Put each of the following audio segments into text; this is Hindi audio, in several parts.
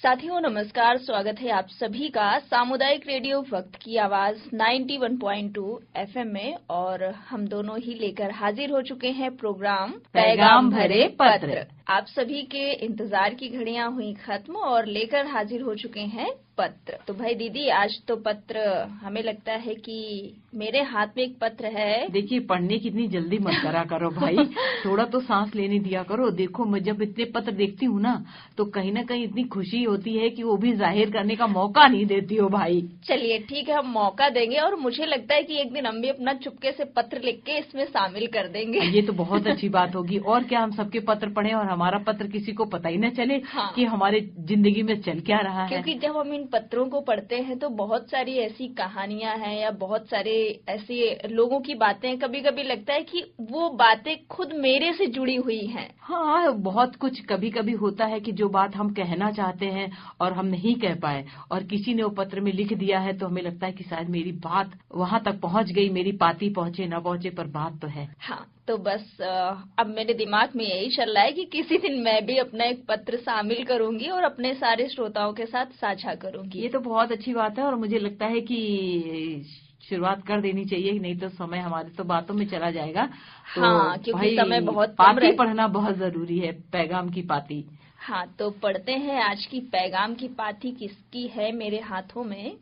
साथियों नमस्कार, स्वागत है आप सभी का सामुदायिक रेडियो वक्त की आवाज 91.2 एफएम में। और हम दोनों ही लेकर हाजिर हो चुके हैं प्रोग्राम पैगाम भरे पत्र। आप सभी के इंतजार की घड़ियां हुई खत्म और लेकर हाजिर हो चुके हैं पत्र। तो भाई दीदी, आज तो पत्र हमें लगता है कि मेरे हाथ में एक पत्र है। देखिए, पढ़ने की इतनी जल्दी मत करा करो भाई, थोड़ा तो सांस लेने दिया करो। देखो, मैं जब इतने पत्र देखती हूँ ना, तो कहीं ना कहीं इतनी खुशी होती है कि वो भी जाहिर करने का मौका नहीं देती हो भाई। चलिए ठीक है, हम मौका देंगे और मुझे लगता है कि एक दिन हम भी अपना चुपके से पत्र लिख के इसमें शामिल कर देंगे। ये तो बहुत अच्छी बात होगी। और क्या, हम सबके पत्र पढ़ें और हमारा पत्र किसी को पता ही न चले कि हमारे जिंदगी में चल क्या रहा है। क्योंकि जब हम इन पत्रों को पढ़ते हैं तो बहुत सारी ऐसी कहानियां हैं या बहुत सारे ऐसे लोगों की बातें, कभी कभी लगता है कि वो बातें खुद मेरे से जुड़ी हुई हैं। हाँ, बहुत कुछ कभी कभी होता है कि जो बात हम कहना चाहते हैं और हम नहीं कह पाए, और किसी ने वो पत्र में लिख दिया है, तो हमें लगता है कि शायद मेरी बात वहां तक पहुंच गई, मेरी पाती पहुंचे न पहुंचे, पर बात तो है। हाँ, तो बस अब मेरे दिमाग में यही चल रहा है कि किसी दिन मैं भी अपना एक पत्र शामिल करूंगी और अपने सारे श्रोताओं के साथ साझा करूंगी। ये तो बहुत अच्छी बात है और मुझे लगता है कि शुरुआत कर देनी चाहिए, नहीं तो समय हमारे तो बातों में चला जाएगा। तो हाँ, क्योंकि समय बहुत कम पाती पढ़ना बहुत जरूरी है, पैगाम की पाती। हाँ, तो पढ़ते हैं आज की पैगाम की पाती किसकी है मेरे हाथों में।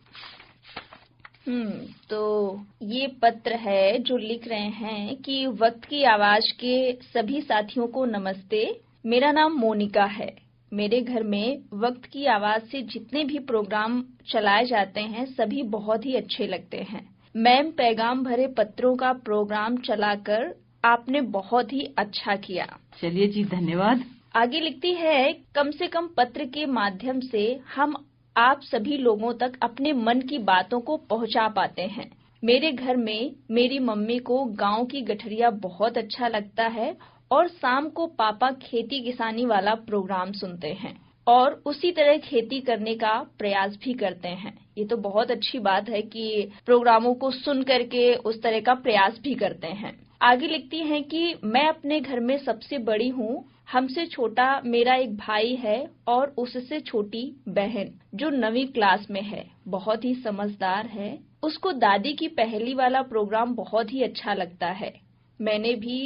तो ये पत्र है जो लिख रहे हैं कि वक्त की आवाज के सभी साथियों को नमस्ते। मेरा नाम मोनिका है। मेरे घर में वक्त की आवाज से जितने भी प्रोग्राम चलाए जाते हैं सभी बहुत ही अच्छे लगते हैं। मैम, पैगाम भरे पत्रों का प्रोग्राम चलाकर आपने बहुत ही अच्छा किया। चलिए जी, धन्यवाद। आगे लिखती है, कम से कम पत्र के माध्यम से हम आप सभी लोगों तक अपने मन की बातों को पहुंचा पाते हैं। मेरे घर में मेरी मम्मी को गांव की गठरिया बहुत अच्छा लगता है और शाम को पापा खेती किसानी वाला प्रोग्राम सुनते हैं और उसी तरह खेती करने का प्रयास भी करते हैं। ये तो बहुत अच्छी बात है कि प्रोग्रामों को सुन करके उस तरह का प्रयास भी करते हैं। आगे लिखती हैं कि मैं अपने घर में सबसे बड़ी हूँ। हमसे छोटा मेरा एक भाई है और उससे छोटी बहन जो 9वीं क्लास में है, बहुत ही समझदार है। उसको दादी की पहेली वाला प्रोग्राम बहुत ही अच्छा लगता है। मैंने भी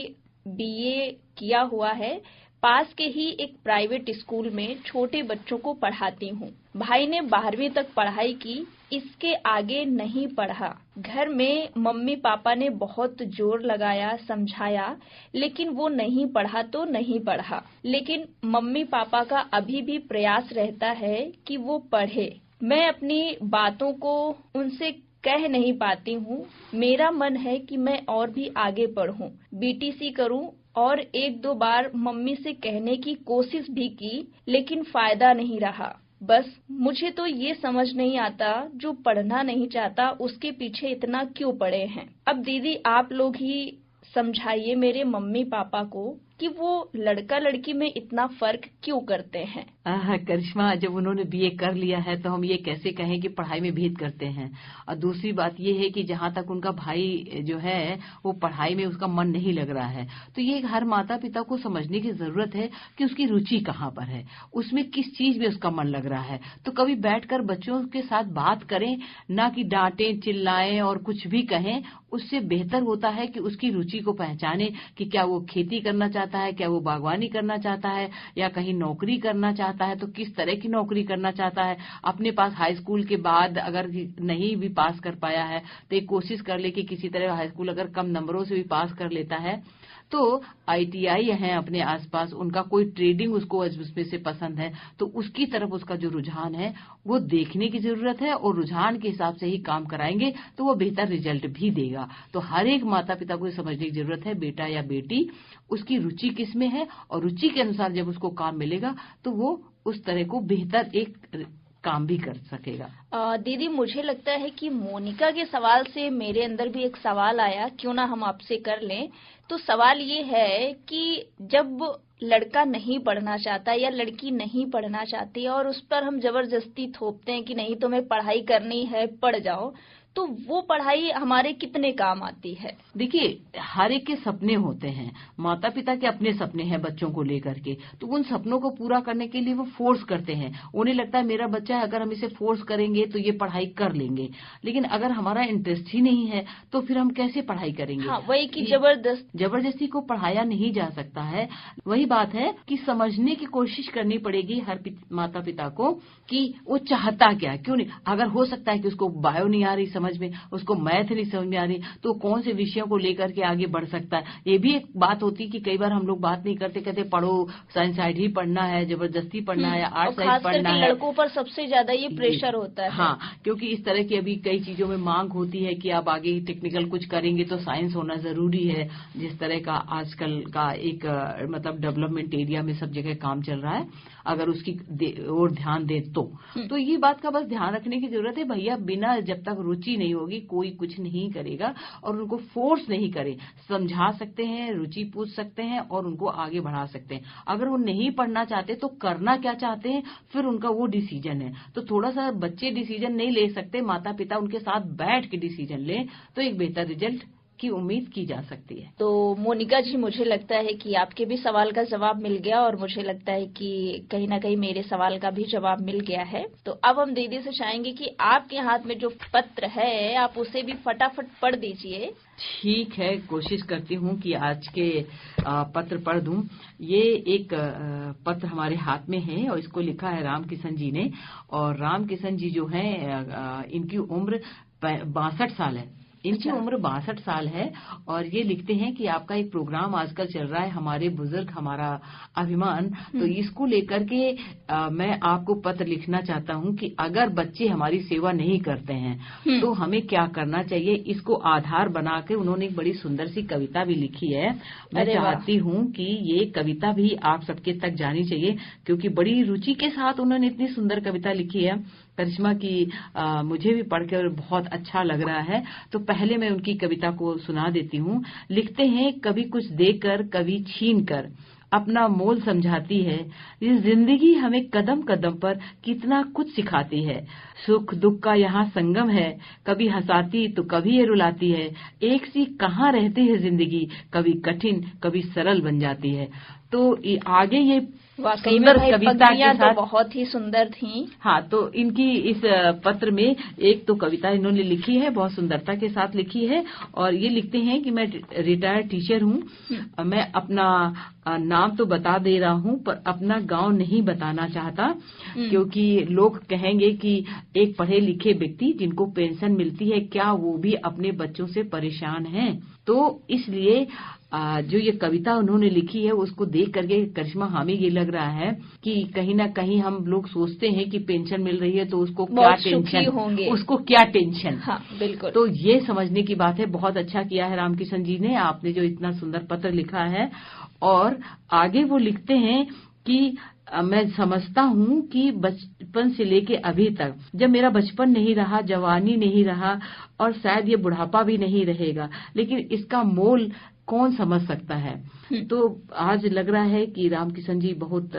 बीए किया हुआ है। पास के ही एक प्राइवेट स्कूल में छोटे बच्चों को पढ़ाती हूँ। भाई ने 12वीं तक पढ़ाई की, इसके आगे नहीं पढ़ा। घर में मम्मी पापा ने बहुत जोर लगाया, समझाया, लेकिन वो नहीं पढ़ा तो नहीं पढ़ा। लेकिन मम्मी पापा का अभी भी प्रयास रहता है कि वो पढ़े। मैं अपनी बातों को उनसे कह नहीं पाती हूँ। मेरा मन है कि मैं और भी आगे पढ़ूं, बीटीसी करूं और 1-2 बार मम्मी से कहने की कोशिश भी की, लेकिन फायदा नहीं रहा। बस मुझे तो ये समझ नहीं आता, जो पढ़ना नहीं चाहता उसके पीछे इतना क्यों पड़े हैं। अब दीदी आप लोग ही समझाइए मेरे मम्मी पापा को कि वो लड़का लड़की में इतना फर्क क्यों करते हैं। करिश्मा, जब उन्होंने बीए कर लिया है तो हम ये कैसे कहें कि पढ़ाई में भेद करते हैं। और दूसरी बात ये है कि जहाँ तक उनका भाई जो है वो पढ़ाई में उसका मन नहीं लग रहा है, तो ये हर माता पिता को समझने की जरूरत है कि उसकी रुचि कहाँ पर है, उसमें किस चीज में उसका मन लग रहा है। तो कभी बैठकर बच्चों के साथ बात करें, ना कि डांटें चिल्लाएं और कुछ भी कहें। उससे बेहतर होता है कि उसकी रुचि को पहचाने कि क्या वो खेती करना चाहता है, क्या वो बागवानी करना चाहता है, या कहीं नौकरी करना चाहता है तो किस तरह की नौकरी करना चाहता है। अपने पास हाई स्कूल के बाद अगर नहीं भी पास कर पाया है तो एक कोशिश कर ले कि किसी तरह हाई स्कूल अगर कम नंबरों से भी पास कर लेता है तो आईटीआई है अपने आसपास, उनका कोई ट्रेडिंग उसको उसमें से पसंद है, तो उसकी तरफ उसका जो रुझान है वो देखने की जरूरत है, और रुझान के हिसाब से ही काम कराएंगे तो वो बेहतर रिजल्ट भी देगा। तो हर एक माता पिता को समझने की जरूरत है, बेटा या बेटी उसकी रुचि किस में है, और रुचि के अनुसार जब उसको काम मिलेगा तो वो उस तरह को बेहतर एक काम भी कर सकेगा। दीदी, मुझे लगता है कि मोनिका के सवाल से मेरे अंदर भी एक सवाल आया, क्यों ना हम आपसे कर लें। तो सवाल ये है कि जब लड़का नहीं पढ़ना चाहता या लड़की नहीं पढ़ना चाहती और उस पर हम जबरदस्ती थोपते हैं कि नहीं तुम्हें पढ़ाई करनी है, पढ़ जाओ, तो वो पढ़ाई हमारे कितने काम आती है? देखिए, हर एक के सपने होते हैं, माता पिता के अपने सपने हैं बच्चों को लेकर के, तो उन सपनों को पूरा करने के लिए वो फोर्स करते हैं। उन्हें लगता है मेरा बच्चा है, अगर हम इसे फोर्स करेंगे तो ये पढ़ाई कर लेंगे, लेकिन अगर हमारा इंटरेस्ट ही नहीं है तो फिर हम कैसे पढ़ाई करेंगे? हाँ, वही कि जबरदस्ती को पढ़ाया नहीं जा सकता है। वही बात है कि समझने की कोशिश करनी पड़ेगी हर माता पिता को कि वो चाहता क्या, क्यों नहीं। अगर हो सकता है कि उसको बायो नहीं आ रही समझ में, उसको मैथ नहीं समझ में आ रही, तो कौन से विषयों को लेकर के आगे बढ़ सकता है। ये भी एक बात होती है कि कई बार हम लोग बात नहीं करते, कहते पढ़ो, साइंस साइड ही पढ़ना है, जबरदस्ती पढ़ना है, आर्ट साइड पढ़ना है। लड़कों पर सबसे ज्यादा ये प्रेशर होता है। हाँ, क्योंकि इस तरह की अभी कई चीजों में मांग होती है कि आप आगे टेक्निकल कुछ करेंगे तो साइंस होना जरूरी है। जिस तरह का आजकल का एक मतलब डेवलपमेंट एरिया में सब जगह काम चल रहा है, अगर उसकी और ध्यान दे तो ये बात का बस ध्यान रखने की जरूरत है। भैया, बिना जब तक रुचि नहीं होगी कोई कुछ नहीं करेगा, और उनको फोर्स नहीं करे, समझा सकते हैं, रुचि पूछ सकते हैं और उनको आगे बढ़ा सकते हैं। अगर वो नहीं पढ़ना चाहते तो करना क्या चाहते हैं, फिर उनका वो डिसीजन है। तो थोड़ा सा बच्चे डिसीजन नहीं ले सकते, माता पिता उनके साथ बैठ के डिसीजन ले तो एक बेहतर रिजल्ट की उम्मीद की जा सकती है। तो मोनिका जी, मुझे लगता है कि आपके भी सवाल का जवाब मिल गया, और मुझे लगता है कि कहीं ना कहीं मेरे सवाल का भी जवाब मिल गया है। तो अब हम दीदी से चाहेंगे कि आपके हाथ में जो पत्र है आप उसे भी फटाफट पढ़ दीजिए। ठीक है, कोशिश करती हूँ कि आज के पत्र पढ़ दूं। ये एक पत्र हमारे हाथ में है और इसको लिखा है राम किशन जी ने। और राम किशन जी जो हैं, इनकी उम्र 62 साल है। इनकी उम्र 62 साल है और ये लिखते हैं कि आपका एक प्रोग्राम आजकल चल रहा है, हमारे बुजुर्ग हमारा अभिमान, तो इसको लेकर के मैं आपको पत्र लिखना चाहता हूँ कि अगर बच्चे हमारी सेवा नहीं करते हैं तो हमें क्या करना चाहिए। इसको आधार बना के उन्होंने एक बड़ी सुंदर सी कविता भी लिखी है। मैं चाहती हूँ कि ये कविता भी आप सबके तक जानी चाहिए, क्योंकि बड़ी रुचि के साथ उन्होंने इतनी सुंदर कविता लिखी है करिश्मा की। मुझे भी पढ़कर बहुत अच्छा लग रहा है। तो पहले मैं उनकी कविता को सुना देती हूँ। लिखते हैं, कभी कुछ देकर कभी छीन कर अपना मोल समझाती है, ये जिंदगी हमें कदम कदम पर कितना कुछ सिखाती है। सुख दुख का यहाँ संगम है, कभी हंसाती तो कभी ये रुलाती है। एक सी कहाँ रहती है जिंदगी, कभी कठिन कभी सरल बन जाती है। तो आगे ये वाकई में कविता के साथ तो बहुत ही सुंदर थी। हाँ, तो इनकी इस पत्र में एक तो कविता इन्होंने लिखी है, बहुत सुंदरता के साथ लिखी है। और ये लिखते हैं कि मैं रिटायर्ड टीचर हूँ, मैं अपना नाम तो बता दे रहा हूँ पर अपना गांव नहीं बताना चाहता, क्योंकि लोग कहेंगे कि एक पढ़े लिखे व्यक्ति जिनको पेंशन मिलती है, क्या वो भी अपने बच्चों से परेशान हैं। तो इसलिए जो ये कविता उन्होंने लिखी है उसको देख करके करिश्मा, हमें ये लग रहा है कि कहीं ना कहीं हम लोग सोचते हैं कि पेंशन मिल रही है तो उसको क्या टेंशन होंगे, उसको क्या टेंशन। हाँ, बिल्कुल। तो ये समझने की बात है। बहुत अच्छा किया है रामकिशन जी ने, आपने जो इतना सुंदर पत्र लिखा है। और आगे वो लिखते हैं कि मैं समझता हूँ कि बचपन से लेके अभी तक, जब मेरा बचपन नहीं रहा, जवानी नहीं रहा और शायद ये बुढ़ापा भी नहीं रहेगा, लेकिन इसका मोल कौन समझ सकता है। तो आज लग रहा है कि रामकिशन जी बहुत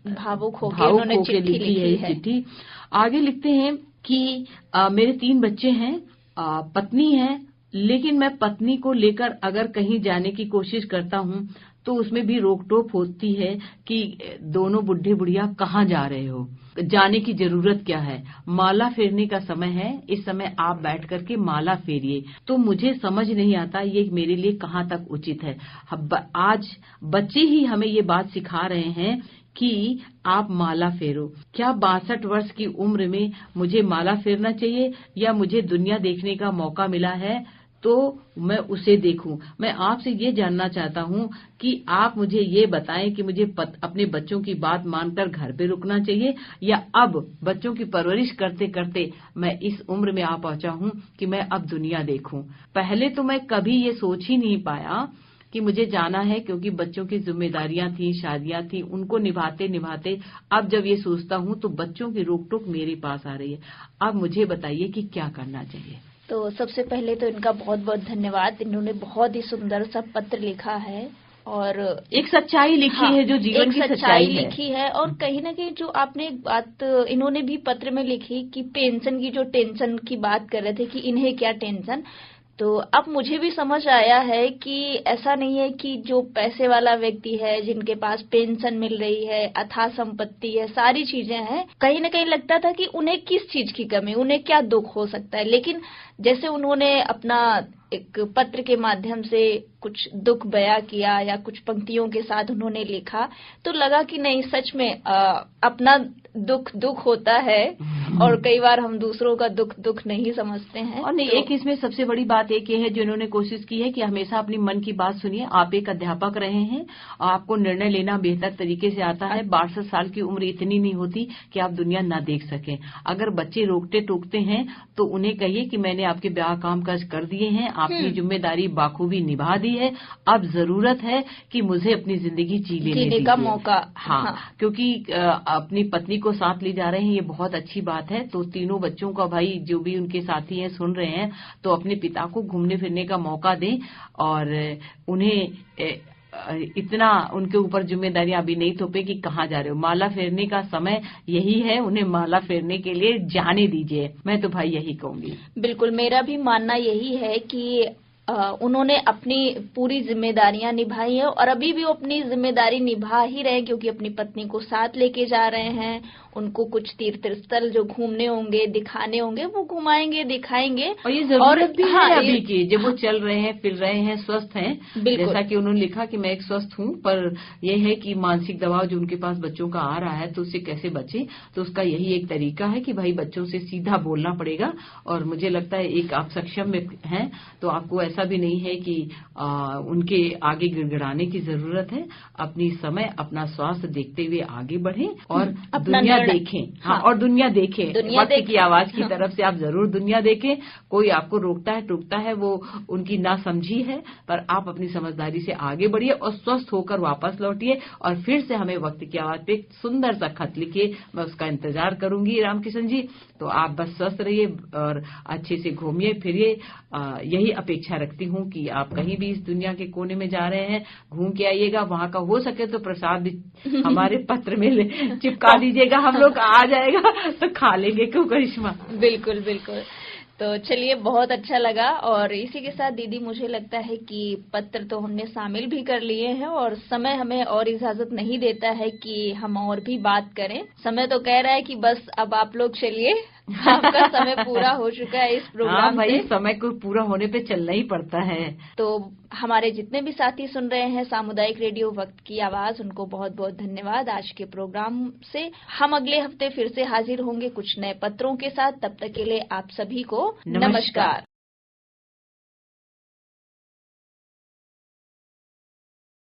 भावुक होकर लिखी है चिट्ठी। आगे लिखते हैं कि मेरे 3 बच्चे हैं, पत्नी है, लेकिन मैं पत्नी को लेकर अगर कहीं जाने की कोशिश करता हूँ तो उसमें भी रोक टोक होती है कि दोनों बुढ़े बुढ़िया कहाँ जा रहे हो, जाने की जरूरत क्या है, माला फेरने का समय है, इस समय आप बैठ करके माला फेरिए। तो मुझे समझ नहीं आता ये मेरे लिए कहाँ तक उचित है। आज बच्चे ही हमें ये बात सिखा रहे हैं कि आप माला फेरो। क्या 62 वर्ष की उम्र में मुझे माला फेरना चाहिए या मुझे दुनिया देखने का मौका मिला है तो मैं उसे देखूं। मैं आपसे ये जानना चाहता हूं कि आप मुझे ये बताएं कि मुझे अपने बच्चों की बात मानकर घर पे रुकना चाहिए या अब बच्चों की परवरिश करते करते मैं इस उम्र में आ पहुंचा हूं कि मैं अब दुनिया देखूं। पहले तो मैं कभी ये सोच ही नहीं पाया कि मुझे जाना है, क्योंकि बच्चों की जिम्मेदारियां थी, शादियां थी, उनको निभाते निभाते अब जब ये सोचता हूं तो बच्चों की रोक टोक मेरे पास आ रही है। अब मुझे बताइए कि क्या करना चाहिए। तो सबसे पहले तो इनका बहुत बहुत धन्यवाद। इन्होंने बहुत ही सुंदर सा पत्र लिखा है और एक सच्चाई लिखी है जो जीवन की सच्चाई है। लिखी है। और कहीं ना कहीं जो आपने एक बात इन्होंने भी पत्र में लिखी कि पेंशन की जो टेंशन की बात कर रहे थे कि इन्हें क्या टेंशन, तो अब मुझे भी समझ आया है कि ऐसा नहीं है कि जो पैसे वाला व्यक्ति है, जिनके पास पेंशन मिल रही है, अथाह संपत्ति है, सारी चीजें हैं, कहीं ना कहीं लगता था कि उन्हें किस चीज की कमी, उन्हें क्या दुख हो सकता है। लेकिन जैसे उन्होंने अपना एक पत्र के माध्यम से कुछ दुख बयां किया या कुछ पंक्तियों के साथ उन्होंने लिखा, तो लगा कि नहीं, सच में अपना दुख होता है और कई बार हम दूसरों का दुख नहीं समझते हैं। और नहीं, एक इसमें सबसे बड़ी बात एक ये है जो इन्होंने कोशिश की है कि हमेशा अपनी मन की बात सुनिए। आप एक अध्यापक रहे हैं, आपको निर्णय लेना बेहतर तरीके से आता है। 62 साल की उम्र इतनी नहीं होती कि आप दुनिया ना देख सकें। अगर बच्चे रोकते टोकते हैं तो उन्हें कहिए कि मैंने आपके ब्याह काम काज कर दिए हैं, आपकी जिम्मेदारी बाखूबी निभा दी है, अब जरूरत है कि मुझे अपनी जिंदगी जीने का मौका। हाँ, क्योंकि अपनी पत्नी को साथ ले जा रहे हैं, ये बहुत अच्छी बात है। तो तीनों बच्चों का भाई जो भी उनके साथी हैं सुन रहे हैं, तो अपने पिता को घूमने फिरने का मौका दें और उन्हें इतना उनके ऊपर जिम्मेदारियां अभी नहीं थोपे कि कहाँ जा रहे हो। माला फेरने का समय यही है, उन्हें माला फेरने के लिए जाने दीजिए। मैं तो भाई यही कहूंगी। बिल्कुल, मेरा भी मानना यही है कि उन्होंने अपनी पूरी जिम्मेदारियां निभाई है और अभी भी वो अपनी जिम्मेदारी निभा ही रहे, क्योंकि अपनी पत्नी को साथ लेके जा रहे हैं। उनको कुछ तीर्थ स्थल जो घूमने होंगे, दिखाने होंगे, वो घुमाएंगे, दिखाएंगे। और ये जरूरत भी है अभी की, जब वो चल रहे हैं, फिर रहे हैं, स्वस्थ हैं। जैसा कि उन्होंने लिखा कि मैं एक स्वस्थ हूँ, पर यह है कि मानसिक दबाव जो उनके पास बच्चों का आ रहा है तो उससे कैसे बचे। तो उसका यही एक तरीका है कि भाई बच्चों से सीधा बोलना पड़ेगा। और मुझे लगता है एक आप सक्षम में हैं तो आपको ऐसा भी नहीं है कि उनके आगे गिड़गिड़ाने की जरूरत है। अपनी समय, अपना स्वास्थ्य देखते हुए आगे बढ़ें और दुनिया देखें। हाँ, और दुनिया देखें, वक्त की आवाज की तरफ से आप जरूर दुनिया देखें। कोई आपको रोकता है टोकता है, वो उनकी नासमझी है, पर आप अपनी समझदारी से आगे बढ़िए और स्वस्थ होकर वापस लौटिए और फिर से हमें वक्त की आवाज पे एक सुंदर सा खत लिखिए। मैं उसका इंतजार करूंगी रामकिशन जी। तो आप बस स्वस्थ रहिए और अच्छे से घूमिए फिरिए। यही अपेक्षा रखती हूँ कि आप कहीं भी इस दुनिया के कोने में जा रहे हैं, घूम के आइएगा। वहाँ का हो सके तो प्रसाद भी हमारे पत्र में चिपका दीजिएगा, हम लोग आ जाएगा तो खा लेंगे। क्यों करिश्मा? बिल्कुल बिल्कुल। तो चलिए, बहुत अच्छा लगा। और इसी के साथ दीदी, मुझे लगता है कि पत्र तो हमने शामिल भी कर लिए हैं और समय हमें और इजाजत नहीं देता है कि हम और भी बात करें। समय तो कह रहा है कि बस अब आप लोग चलिए, आपका समय पूरा हो चुका है इस प्रोग्राम भाई, समय को पूरा होने पे चलना ही पड़ता है। तो हमारे जितने भी साथी सुन रहे हैं सामुदायिक रेडियो वक्त की आवाज, उनको बहुत बहुत धन्यवाद। आज के प्रोग्राम से हम अगले हफ्ते फिर से हाजिर होंगे कुछ नए पत्रों के साथ। तब तक के लिए आप सभी को नमस्कार।